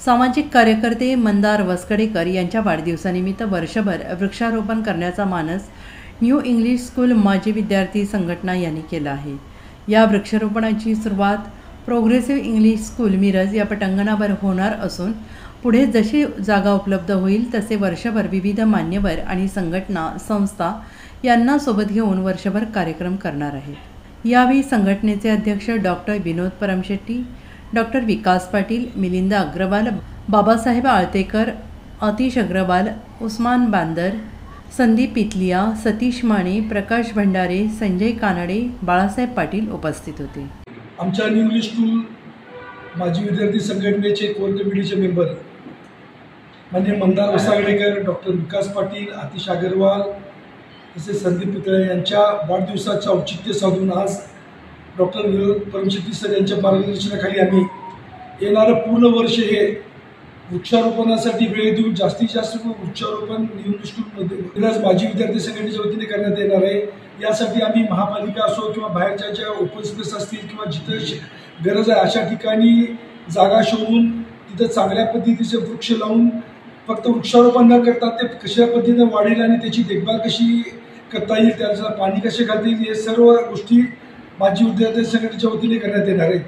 सामाजिक कार्यकर्ते मंदार वसकडेकर यांच्या वाढदिवसानिमित्त वर्षभर वृक्षारोपण करण्याचा मानस न्यू इंग्लिश स्कूल माजी विद्यार्थी संघटना यांनी केला आहे। या वृक्षारोपणाची सुरुवात प्रोग्रेसिव्ह इंग्लिश स्कूल मिरज या पटांगणावर होणार असून पुढे जशी जागा उपलब्ध होईल तसे वर्षभर विविध मान्यवर आणि संघटना संस्था यांना सोबत घेऊन वर्षभर कार्यक्रम करणार आहेत। यावेळी संघटनेचे अध्यक्ष डॉक्टर विनोद परमशेट्टी, डॉक्टर विकास पाटील, मिलिंद अग्रवाल, बाबासाहेब आळतेकर, आतिश अग्रवाल, उस्मान बांदर, संदीप पितलिया, सतीश माने, प्रकाश भंडारे, संजय कानडे, बाळासाहेब पाटील उपस्थित होते। आमच्या न्यू इंग्लिश स्कूल माजी विद्यार्थी संघटनेचे कोर कमिटीचे मेंबर माननीय मंदार वसकडेकर, डॉक्टर विकास पाटील, आतिश अग्रवाल तसेच संदीप पितळे यांच्या वाढदिवसाचे औचित्य साधून आज डॉक्टर विनोद परमशेट्टी सर यांच्या मार्गदर्शनाखाली आम्ही येणारं पूर्ण वर्ष हे वृक्षारोपणासाठी वेळ देऊन जास्तीत जास्त वृक्षारोपण न्यू इंग्लिश स्कूलमध्ये मिरज माजी विद्यार्थी संघटनेच्या वतीने करण्यात येणार आहे। यासाठी आम्ही महापालिका असो किंवा बाहेरच्या ज्या ओपन स्पेस असतील किंवा जिथे गरज आहे अशा ठिकाणी जागा शोधून तिथं चांगल्या पद्धतीचे वृक्ष लावून फक्त वृक्षारोपण न करता ते कशा पद्धतीने वाढेल आणि त्याची देखभाल कशी करता येईल, त्याला पाणी कसे घालता येईल, हे सर्व गोष्टी माजी विद्यार्थी संघटनेच्या वतीने करण्यात येणार आहेत।